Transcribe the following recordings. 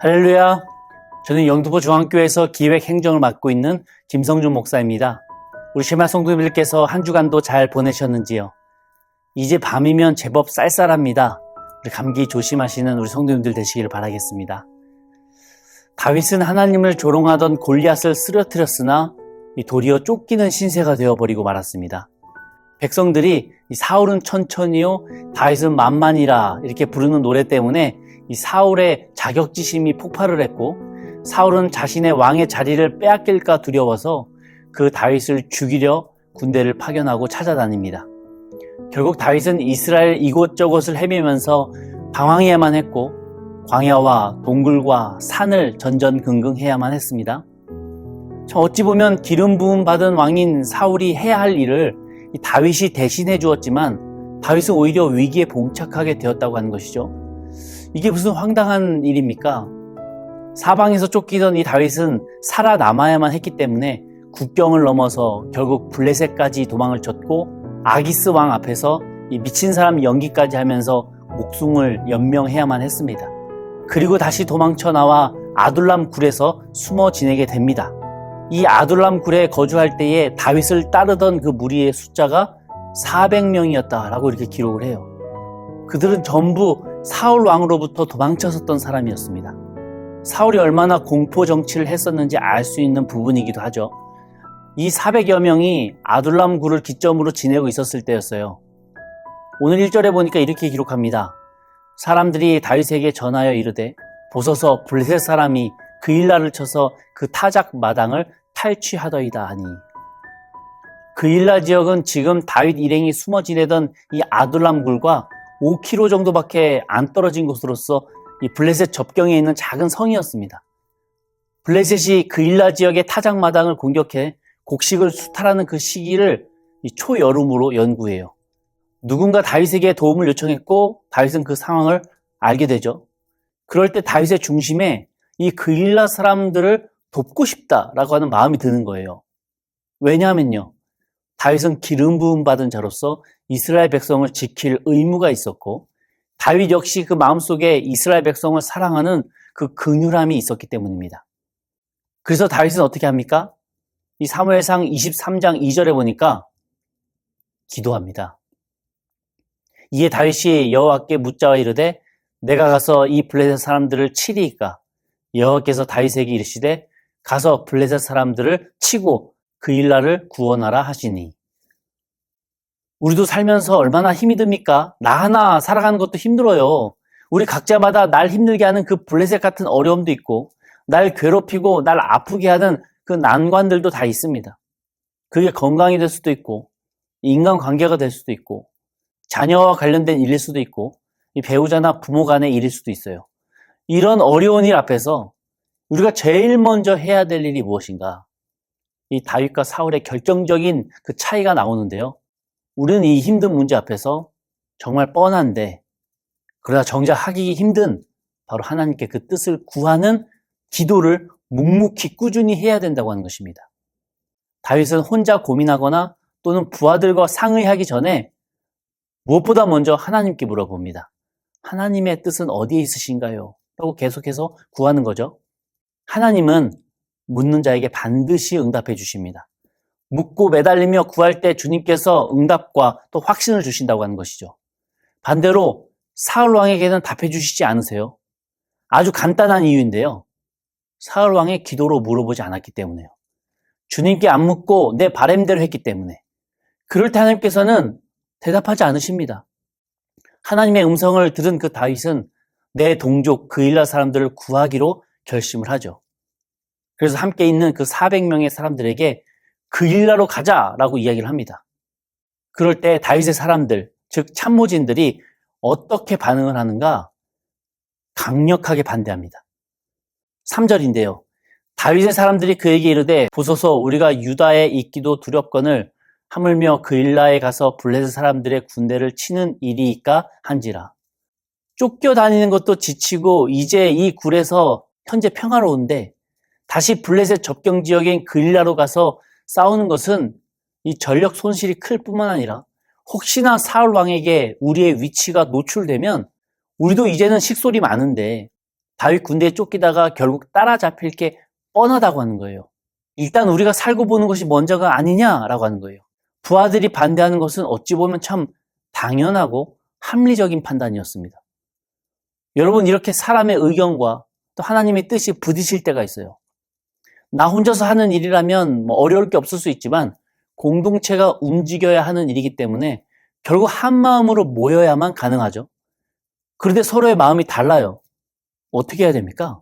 할렐루야. 저는 영등포 중앙교회에서 기획행정을 맡고 있는 김성준 목사입니다. 우리 쉐마 성도님들께서 한 주간도 잘 보내셨는지요? 이제 밤이면 제법 쌀쌀합니다. 우리 감기 조심하시는 우리 성도님들 되시기를 바라겠습니다. 다윗은 하나님을 조롱하던 골리앗을 쓰러뜨렸으나 도리어 쫓기는 신세가 되어버리고 말았습니다. 백성들이 사울은 천천히요, 다윗은 만만이라 이렇게 부르는 노래 때문에 이 사울의 자격지심이 폭발을 했고, 사울은 자신의 왕의 자리를 빼앗길까 두려워서 그 다윗을 죽이려 군대를 파견하고 찾아다닙니다. 결국 다윗은 이스라엘 이곳저곳을 헤매면서 방황해야만 했고, 광야와 동굴과 산을 전전긍긍해야만 했습니다. 어찌 보면 기름 부음 받은 왕인 사울이 해야 할 일을 다윗이 대신해 주었지만, 다윗은 오히려 위기에 봉착하게 되었다고 하는 것이죠. 이게 무슨 황당한 일입니까? 사방에서 쫓기던 이 다윗은 살아남아야만 했기 때문에 국경을 넘어서 결국 블레셋까지 도망을 쳤고, 아기스 왕 앞에서 이 미친 사람 연기까지 하면서 목숨을 연명해야만 했습니다. 그리고 다시 도망쳐 나와 아둘람 굴에서 숨어 지내게 됩니다. 이 아둘람 굴에 거주할 때에 다윗을 따르던 그 무리의 숫자가 400명이었다라고 이렇게 기록을 해요. 그들은 전부 사울 왕으로부터 도망쳤었던 사람이었습니다. 사울이 얼마나 공포 정치를 했었는지 알 수 있는 부분이기도 하죠. 이 400여 명이 아둘람 굴을 기점으로 지내고 있었을 때였어요. 오늘 1절에 보니까 이렇게 기록합니다. 사람들이 다윗에게 전하여 이르되, 보소서 블레셋 사람이 그일라를 쳐서 그 타작 마당을 탈취하더이다 하니. 그일라 지역은 지금 다윗 일행이 숨어 지내던 이 아둘람 굴과 5km 정도밖에 안 떨어진 곳으로서 이 블레셋 접경에 있는 작은 성이었습니다. 블레셋이 그일라 지역의 타작마당을 공격해 곡식을 수탈하는 그 시기를 이 초여름으로 연구해요. 누군가 다윗에게 도움을 요청했고, 다윗은 그 상황을 알게 되죠. 그럴 때 다윗의 중심에 이 그일라 사람들을 돕고 싶다라고 하는 마음이 드는 거예요. 왜냐하면요, 다윗은 기름 부음 받은 자로서 이스라엘 백성을 지킬 의무가 있었고, 다윗 역시 그 마음속에 이스라엘 백성을 사랑하는 그 긍휼함이 있었기 때문입니다. 그래서 다윗은 어떻게 합니까? 이 사무엘상 23장 2절에 보니까 기도합니다. 이에 다윗이 여호와께 묻자와 이르되, 내가 가서 이 블레셋 사람들을 치리이까? 여호와께서 다윗에게 이르시되, 가서 블레셋 사람들을 치고 그일라를 구원하라 하시니. 우리도 살면서 얼마나 힘이 듭니까? 나 하나 살아가는 것도 힘들어요. 우리 각자마다 날 힘들게 하는 그 블레셋 같은 어려움도 있고, 날 괴롭히고 날 아프게 하는 그 난관들도 다 있습니다. 그게 건강이 될 수도 있고, 인간관계가 될 수도 있고, 자녀와 관련된 일일 수도 있고, 이 배우자나 부모 간의 일일 수도 있어요. 이런 어려운 일 앞에서 우리가 제일 먼저 해야 될 일이 무엇인가? 이 다윗과 사울의 결정적인 그 차이가 나오는데요. 우리는 이 힘든 문제 앞에서 정말 뻔한데, 그러나 정작 하기 힘든 바로 하나님께 그 뜻을 구하는 기도를 묵묵히 꾸준히 해야 된다고 하는 것입니다. 다윗은 혼자 고민하거나 또는 부하들과 상의하기 전에 무엇보다 먼저 하나님께 물어봅니다. 하나님의 뜻은 어디에 있으신가요? 라고 계속해서 구하는 거죠. 하나님은 묻는 자에게 반드시 응답해 주십니다. 묻고 매달리며 구할 때 주님께서 응답과 또 확신을 주신다고 하는 것이죠. 반대로 사울 왕에게는 답해 주시지 않으세요. 아주 간단한 이유인데요. 사울 왕의 기도로 물어보지 않았기 때문에요. 주님께 안 묻고 내 바람대로 했기 때문에. 그럴 때 하나님께서는 대답하지 않으십니다. 하나님의 음성을 들은 그 다윗은 내 동족 그일라 사람들을 구하기로 결심을 하죠. 그래서 함께 있는 그 400명의 사람들에게 그일라로 가자라고 이야기를 합니다. 그럴 때 다윗의 사람들, 즉 참모진들이 어떻게 반응을 하는가? 강력하게 반대합니다. 3절인데요. 다윗의 사람들이 그에게 이르되, 보소서 우리가 유다에 있기도 두렵거늘 하물며 그일라에 가서 블레셋 사람들의 군대를 치는 일이니까 한지라. 쫓겨다니는 것도 지치고 이제 이 굴에서 현재 평화로운데 다시 블레셋 접경 지역인 그일라로 가서 싸우는 것은 이 전력 손실이 클 뿐만 아니라 혹시나 사울 왕에게 우리의 위치가 노출되면 우리도 이제는 식솔이 많은데 다윗 군대에 쫓기다가 결국 따라잡힐 게 뻔하다고 하는 거예요. 일단 우리가 살고 보는 것이 먼저가 아니냐라고 하는 거예요. 부하들이 반대하는 것은 어찌 보면 참 당연하고 합리적인 판단이었습니다. 여러분, 이렇게 사람의 의견과 또 하나님의 뜻이 부딪힐 때가 있어요. 나 혼자서 하는 일이라면 어려울 게 없을 수 있지만 공동체가 움직여야 하는 일이기 때문에 결국 한 마음으로 모여야만 가능하죠. 그런데 서로의 마음이 달라요. 어떻게 해야 됩니까?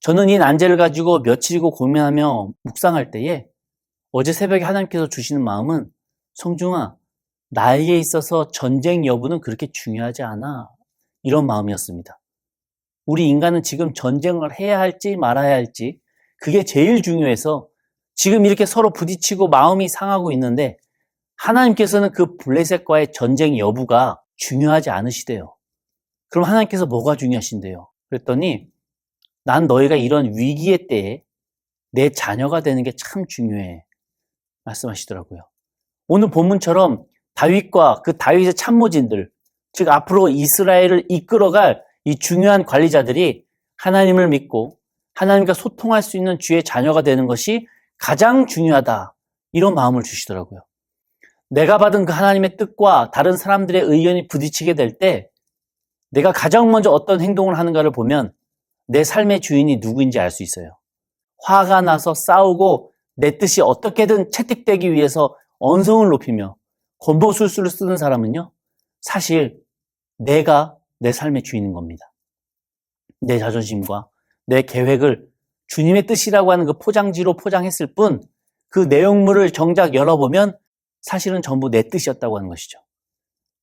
저는 이 난제를 가지고 며칠이고 고민하며 묵상할 때에 어제 새벽에 하나님께서 주시는 마음은, 성중아, 나에게 있어서 전쟁 여부는 그렇게 중요하지 않아. 이런 마음이었습니다. 우리 인간은 지금 전쟁을 해야 할지 말아야 할지 그게 제일 중요해서 지금 이렇게 서로 부딪히고 마음이 상하고 있는데 하나님께서는 그 블레셋과의 전쟁 여부가 중요하지 않으시대요. 그럼 하나님께서 뭐가 중요하신대요? 그랬더니 난 너희가 이런 위기의 때에 내 자녀가 되는 게 참 중요해 말씀하시더라고요. 오늘 본문처럼 다윗과 그 다윗의 참모진들, 즉 앞으로 이스라엘을 이끌어갈 이 중요한 관리자들이 하나님을 믿고 하나님과 소통할 수 있는 주의 자녀가 되는 것이 가장 중요하다, 이런 마음을 주시더라고요. 내가 받은 그 하나님의 뜻과 다른 사람들의 의견이 부딪히게 될 때 내가 가장 먼저 어떤 행동을 하는가를 보면 내 삶의 주인이 누구인지 알 수 있어요. 화가 나서 싸우고 내 뜻이 어떻게든 채택되기 위해서 언성을 높이며 권보술수를 쓰는 사람은요, 사실 내가 내 삶의 주인인 겁니다. 내 자존심과 내 계획을 주님의 뜻이라고 하는 그 포장지로 포장했을 뿐 그 내용물을 정작 열어보면 사실은 전부 내 뜻이었다고 하는 것이죠.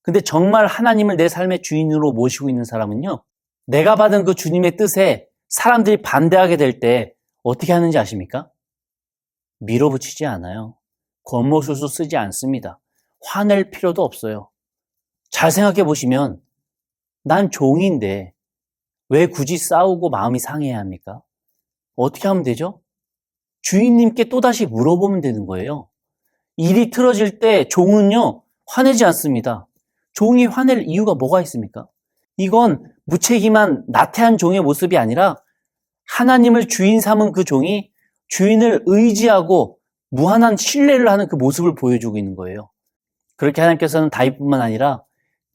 근데 정말 하나님을 내 삶의 주인으로 모시고 있는 사람은요, 내가 받은 그 주님의 뜻에 사람들이 반대하게 될 때 어떻게 하는지 아십니까? 밀어붙이지 않아요. 권모술수 쓰지 않습니다. 화낼 필요도 없어요. 잘 생각해 보시면 난 종인데 왜 굳이 싸우고 마음이 상해야 합니까? 어떻게 하면 되죠? 주인님께 또다시 물어보면 되는 거예요. 일이 틀어질 때 종은요, 화내지 않습니다. 종이 화낼 이유가 뭐가 있습니까? 이건 무책임한 나태한 종의 모습이 아니라 하나님을 주인 삼은 그 종이 주인을 의지하고 무한한 신뢰를 하는 그 모습을 보여주고 있는 거예요. 그렇게 하나님께서는 다윗뿐만 아니라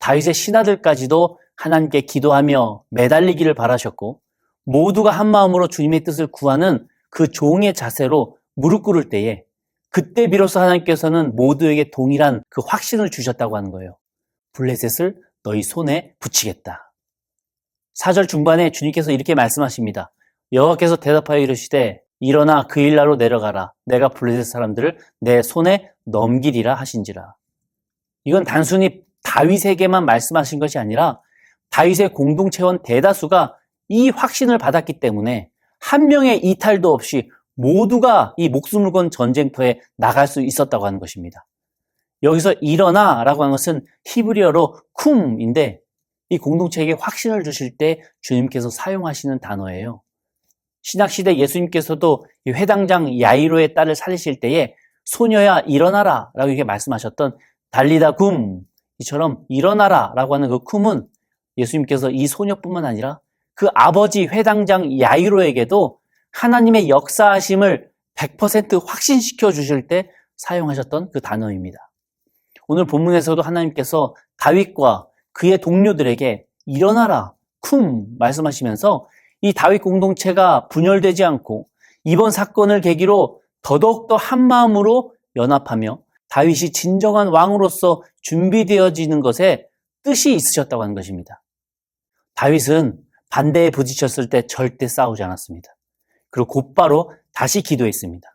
다윗의 신하들까지도 하나님께 기도하며 매달리기를 바라셨고, 모두가 한 마음으로 주님의 뜻을 구하는 그 종의 자세로 무릎 꿇을 때에 그때 비로소 하나님께서는 모두에게 동일한 그 확신을 주셨다고 하는 거예요. 블레셋을 너희 손에 붙이겠다. 4절 중반에 주님께서 이렇게 말씀하십니다. 여호와께서 대답하여 이르시되 일어나 그 일나로 내려가라. 내가 블레셋 사람들을 내 손에 넘기리라 하신지라. 이건 단순히 다윗에게만 말씀하신 것이 아니라 다윗의 공동체원 대다수가 이 확신을 받았기 때문에 한 명의 이탈도 없이 모두가 이 목숨을 건 전쟁터에 나갈 수 있었다고 하는 것입니다. 여기서 일어나라고 하는 것은 히브리어로 쿰인데 이 공동체에게 확신을 주실 때 주님께서 사용하시는 단어예요. 신약시대 예수님께서도 이 회당장 야이로의 딸을 살리실 때에 소녀야 일어나라 라고 이렇게 말씀하셨던 달리다 굼, 이처럼 일어나라 라고 하는 그 쿰은 예수님께서 이 소녀뿐만 아니라 그 아버지 회당장 야이로에게도 하나님의 역사하심을 100% 확신시켜 주실 때 사용하셨던 그 단어입니다. 오늘 본문에서도 하나님께서 다윗과 그의 동료들에게 일어나라, 쿰 말씀하시면서 이 다윗 공동체가 분열되지 않고 이번 사건을 계기로 더더욱더 한 마음으로 연합하며 다윗이 진정한 왕으로서 준비되어지는 것에 뜻이 있으셨다고 하는 것입니다. 다윗은 반대에 부딪혔을 때 절대 싸우지 않았습니다. 그리고 곧바로 다시 기도했습니다.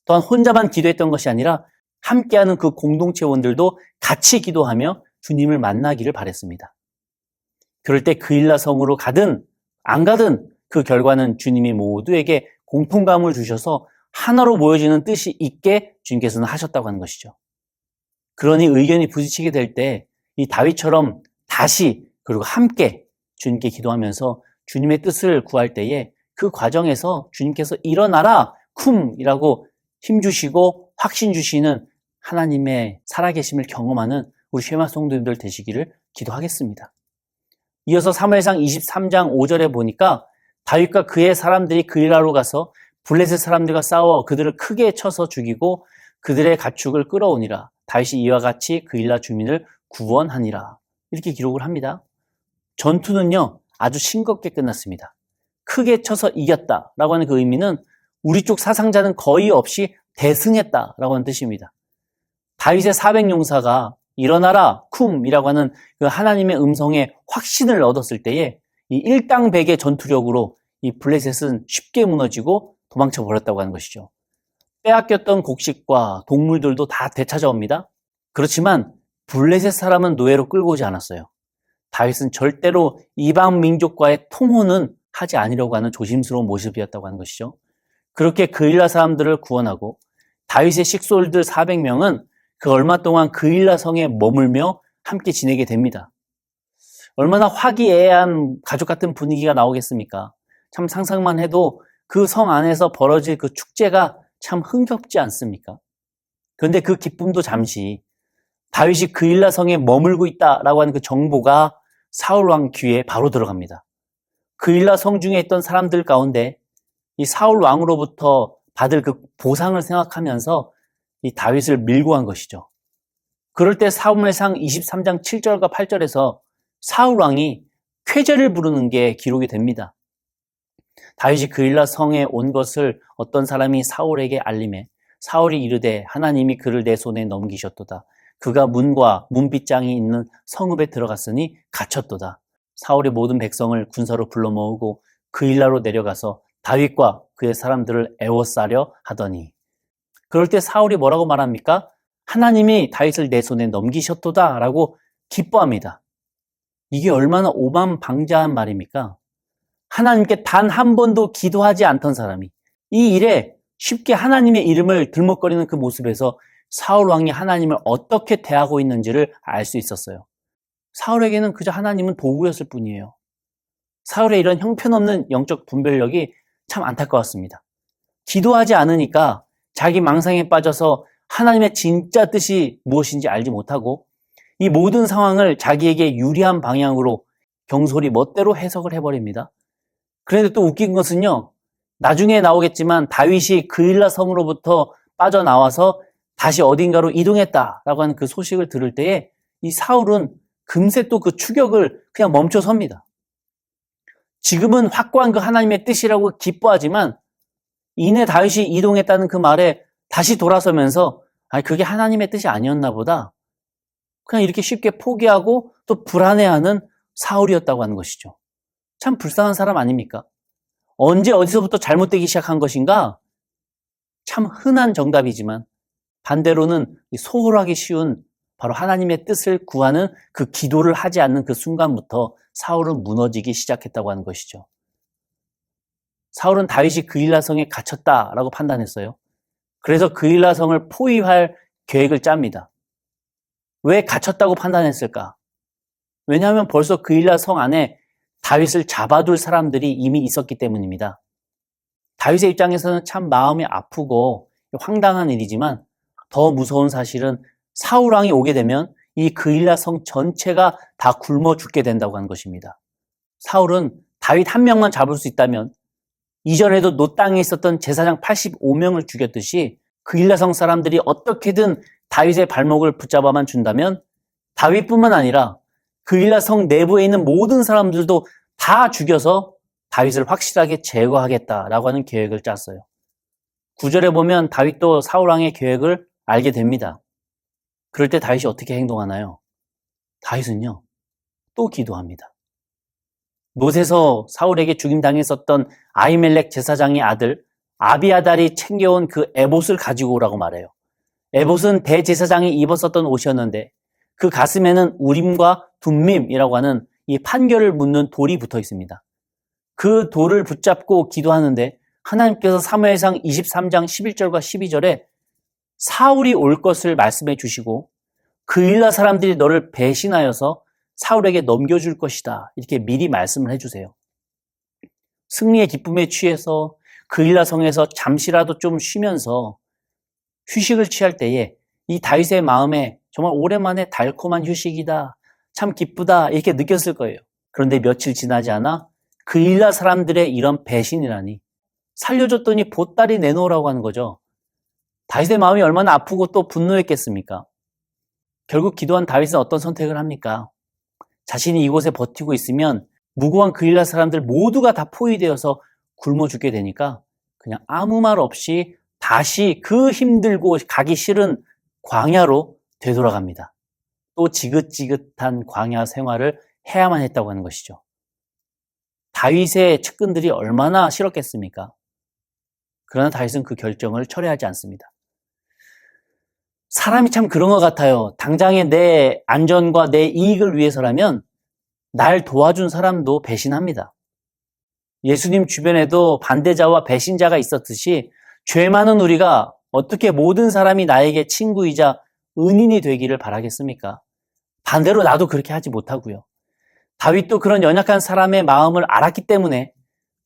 또한 혼자만 기도했던 것이 아니라 함께하는 그 공동체원들도 같이 기도하며 주님을 만나기를 바랬습니다. 그럴 때 그일라 성으로 가든 안 가든 그 결과는 주님이 모두에게 공통감을 주셔서 하나로 모여지는 뜻이 있게 주님께서는 하셨다고 하는 것이죠. 그러니 의견이 부딪히게 될 때 이 다윗처럼 다시 그리고 함께 주님께 기도하면서 주님의 뜻을 구할 때에 그 과정에서 주님께서 일어나라 쿰이라고 힘주시고 확신 주시는 하나님의 살아계심을 경험하는 우리 쉐마 성도님들 되시기를 기도하겠습니다. 이어서 사무엘상 23장 5절에 보니까 다윗과 그의 사람들이 그일라로 가서 블레셋 사람들과 싸워 그들을 크게 쳐서 죽이고 그들의 가축을 끌어오니라. 다윗이 이와 같이 그일라 주민을 구원하니라. 이렇게 기록을 합니다. 전투는요, 아주 싱겁게 끝났습니다. 크게 쳐서 이겼다라고 하는 그 의미는 우리 쪽 사상자는 거의 없이 대승했다라고 하는 뜻입니다. 다윗의 400용사가 일어나라 쿰이라고 하는 그 하나님의 음성에 확신을 얻었을 때에 이 일당백의 전투력으로 이 블레셋은 쉽게 무너지고 도망쳐 버렸다고 하는 것이죠. 빼앗겼던 곡식과 동물들도 다 되찾아옵니다. 그렇지만 블레셋 사람은 노예로 끌고 오지 않았어요. 다윗은 절대로 이방 민족과의 통혼은 하지 않으려고 하는 조심스러운 모습이었다고 하는 것이죠. 그렇게 그일라 사람들을 구원하고 다윗의 식솔들 400명은 그 얼마 동안 그일라 성에 머물며 함께 지내게 됩니다. 얼마나 화기애애한 가족 같은 분위기가 나오겠습니까? 참 상상만 해도 그 성 안에서 벌어질 그 축제가 참 흥겹지 않습니까? 그런데 그 기쁨도 잠시 다윗이 그일라 성에 머물고 있다라고 하는 그 정보가 사울 왕 귀에 바로 들어갑니다. 그일라 성 중에 있던 사람들 가운데 이 사울 왕으로부터 받을 그 보상을 생각하면서 이 다윗을 밀고 간 것이죠. 그럴 때 사무엘상 23장 7절과 8절에서 사울 왕이 쾌제를 부르는 게 기록이 됩니다. 다윗이 그일라 성에 온 것을 어떤 사람이 사울에게 알림해 사울이 이르되 하나님이 그를 내 손에 넘기셨도다. 그가 문과 문빗장이 있는 성읍에 들어갔으니 갇혔도다. 사울이 모든 백성을 군사로 불러 모으고 그일라로 내려가서 다윗과 그의 사람들을 애워싸려 하더니 그럴 때 사울이 뭐라고 말합니까? 하나님이 다윗을 내 손에 넘기셨도다 라고 기뻐합니다. 이게 얼마나 오만방자한 말입니까? 하나님께 단 한 번도 기도하지 않던 사람이 이 일에 쉽게 하나님의 이름을 들먹거리는 그 모습에서 사울 왕이 하나님을 어떻게 대하고 있는지를 알 수 있었어요. 사울에게는 그저 하나님은 도구였을 뿐이에요. 사울의 이런 형편없는 영적 분별력이 참 안타까웠습니다. 기도하지 않으니까 자기 망상에 빠져서 하나님의 진짜 뜻이 무엇인지 알지 못하고 이 모든 상황을 자기에게 유리한 방향으로 경솔히 멋대로 해석을 해버립니다. 그런데 또 웃긴 것은요, 나중에 나오겠지만 다윗이 그일라 성으로부터 빠져나와서 다시 어딘가로 이동했다라고 하는 그 소식을 들을 때에 이 사울은 금세 또 그 추격을 그냥 멈춰섭니다. 지금은 확고한 그 하나님의 뜻이라고 기뻐하지만 이내 다윗이 이동했다는 그 말에 다시 돌아서면서 그게 하나님의 뜻이 아니었나 보다. 그냥 이렇게 쉽게 포기하고 또 불안해하는 사울이었다고 하는 것이죠. 참 불쌍한 사람 아닙니까? 언제 어디서부터 잘못되기 시작한 것인가? 참 흔한 정답이지만 반대로는 소홀하기 쉬운 바로 하나님의 뜻을 구하는 그 기도를 하지 않는 그 순간부터 사울은 무너지기 시작했다고 하는 것이죠. 사울은 다윗이 그일라 성에 갇혔다라고 판단했어요. 그래서 그일라 성을 포위할 계획을 짭니다. 왜 갇혔다고 판단했을까? 왜냐하면 벌써 그일라 성 안에 다윗을 잡아둘 사람들이 이미 있었기 때문입니다. 다윗의 입장에서는 참 마음이 아프고 황당한 일이지만 더 무서운 사실은 사울 왕이 오게 되면 이 그일라 성 전체가 다 굶어 죽게 된다고 하는 것입니다. 사울은 다윗 한 명만 잡을 수 있다면 이전에도 노 땅에 있었던 제사장 85명을 죽였듯이 그일라 성 사람들이 어떻게든 다윗의 발목을 붙잡아만 준다면 다윗뿐만 아니라 그일라 성 내부에 있는 모든 사람들도 다 죽여서 다윗을 확실하게 제거하겠다라고 하는 계획을 짰어요. 9절에 보면 다윗도 사울 왕의 계획을 알게 됩니다. 그럴 때 다윗이 어떻게 행동하나요? 다윗은요, 또 기도합니다. 못에서 사울에게 죽임당했었던 아히멜렉 제사장의 아들 아비아달이 챙겨온 그 에봇을 가지고 오라고 말해요. 에봇은 대제사장이 입었었던 옷이었는데 그 가슴에는 우림과 둠밈이라고 하는 이 판결을 묻는 돌이 붙어 있습니다. 그 돌을 붙잡고 기도하는데 하나님께서 사무엘상 23장 11절과 12절에 사울이 올 것을 말씀해 주시고 그일라 사람들이 너를 배신하여서 사울에게 넘겨줄 것이다. 이렇게 미리 말씀을 해주세요. 승리의 기쁨에 취해서 그일라 성에서 잠시라도 좀 쉬면서 휴식을 취할 때에 이 다윗의 마음에 정말 오랜만에 달콤한 휴식이다. 참 기쁘다. 이렇게 느꼈을 거예요. 그런데 며칠 지나지 않아 그일라 사람들의 이런 배신이라니. 살려줬더니 보따리 내놓으라고 하는 거죠. 다윗의 마음이 얼마나 아프고 또 분노했겠습니까? 결국 기도한 다윗은 어떤 선택을 합니까? 자신이 이곳에 버티고 있으면 무고한 그일라 사람들 모두가 다 포위되어서 굶어 죽게 되니까 그냥 아무 말 없이 다시 그 힘들고 가기 싫은 광야로 되돌아갑니다. 또 지긋지긋한 광야 생활을 해야만 했다고 하는 것이죠. 다윗의 측근들이 얼마나 싫었겠습니까? 그러나 다윗은 그 결정을 철회하지 않습니다. 사람이 참 그런 것 같아요. 당장에 내 안전과 내 이익을 위해서라면 날 도와준 사람도 배신합니다. 예수님 주변에도 반대자와 배신자가 있었듯이 죄 많은 우리가 어떻게 모든 사람이 나에게 친구이자 은인이 되기를 바라겠습니까? 반대로 나도 그렇게 하지 못하고요. 다윗도 그런 연약한 사람의 마음을 알았기 때문에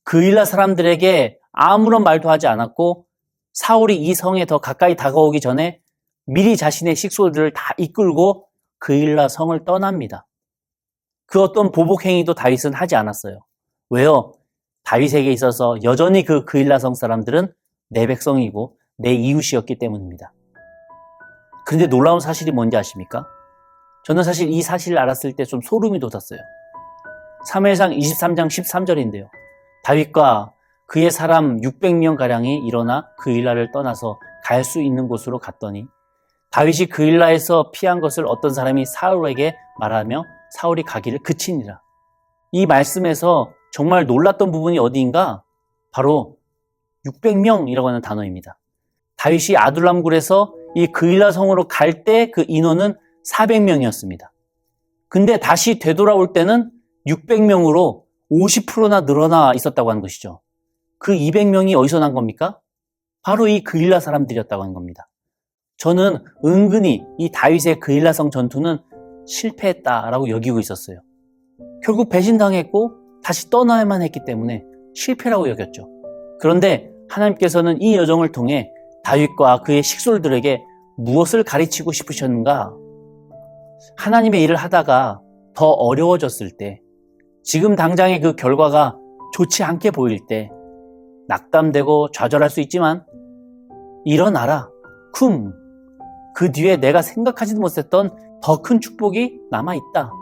그일라 사람들에게 아무런 말도 하지 않았고 사울이 이 성에 더 가까이 다가오기 전에 미리 자신의 식솔들을 다 이끌고 그일라 성을 떠납니다. 그 어떤 보복 행위도 다윗은 하지 않았어요. 왜요? 다윗에게 있어서 여전히 그 그일라 성 사람들은 내 백성이고 내 이웃이었기 때문입니다. 그런데 놀라운 사실이 뭔지 아십니까? 저는 사실 이 사실을 알았을 때 좀 소름이 돋았어요. 사무엘상 23장 13절인데요. 다윗과 그의 사람 600명가량이 일어나 그일라를 떠나서 갈 수 있는 곳으로 갔더니 다윗이 그일라에서 피한 것을 어떤 사람이 사울에게 말하며 사울이 가기를 그치니라. 이 말씀에서 정말 놀랐던 부분이 어디인가? 바로 600명이라고 하는 단어입니다. 다윗이 아둘람굴에서 이 그일라 성으로 갈 때 그 인원은 400명이었습니다. 근데 다시 되돌아올 때는 600명으로 50%나 늘어나 있었다고 하는 것이죠. 그 200명이 어디서 난 겁니까? 바로 이 그일라 사람들이었다고 하는 겁니다. 저는 은근히 이 다윗의 그일라성 전투는 실패했다라고 여기고 있었어요. 결국 배신당했고 다시 떠나야만 했기 때문에 실패라고 여겼죠. 그런데 하나님께서는 이 여정을 통해 다윗과 그의 식솔들에게 무엇을 가르치고 싶으셨는가? 하나님의 일을 하다가 더 어려워졌을 때, 지금 당장의 그 결과가 좋지 않게 보일 때 낙담되고 좌절할 수 있지만 일어나라, 쿰! 그 뒤에 내가 생각하지도 못했던 더 큰 축복이 남아있다.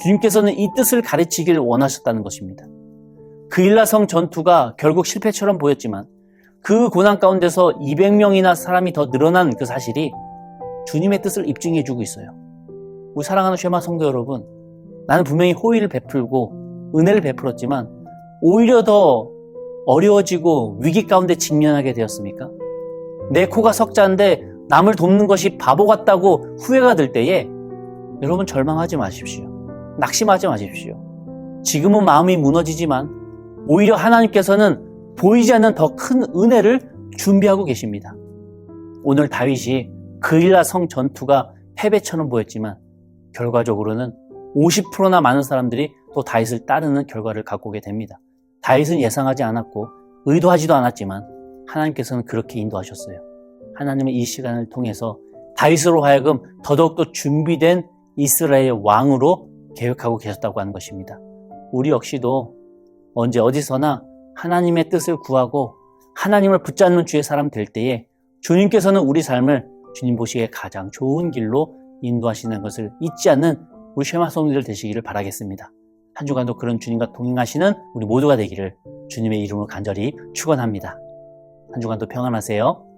주님께서는 이 뜻을 가르치길 원하셨다는 것입니다. 그일라성 전투가 결국 실패처럼 보였지만 그 고난 가운데서 200명이나 사람이 더 늘어난 그 사실이 주님의 뜻을 입증해주고 있어요. 우리 사랑하는 쉐마 성도 여러분, 나는 분명히 호의를 베풀고 은혜를 베풀었지만 오히려 더 어려워지고 위기 가운데 직면하게 되었습니까? 내 코가 석자인데 남을 돕는 것이 바보 같다고 후회가 들 때에 여러분 절망하지 마십시오. 낙심하지 마십시오. 지금은 마음이 무너지지만 오히려 하나님께서는 보이지 않는 더 큰 은혜를 준비하고 계십니다. 오늘 다윗이 그일라 성 전투가 패배처럼 보였지만 결과적으로는 50%나 많은 사람들이 또 다윗을 따르는 결과를 갖고 오게 됩니다. 다윗은 예상하지 않았고 의도하지도 않았지만 하나님께서는 그렇게 인도하셨어요. 하나님의 이 시간을 통해서 다윗으로 하여금 더더욱더 준비된 이스라엘 왕으로 계획하고 계셨다고 하는 것입니다. 우리 역시도 언제 어디서나 하나님의 뜻을 구하고 하나님을 붙잡는 주의 사람 될 때에 주님께서는 우리 삶을 주님 보시기에 가장 좋은 길로 인도하시는 것을 잊지 않는 우리 쉐마 성도들 되시기를 바라겠습니다. 한 주간도 그런 주님과 동행하시는 우리 모두가 되기를 주님의 이름으로 간절히 축원합니다. 한 주간도 평안하세요.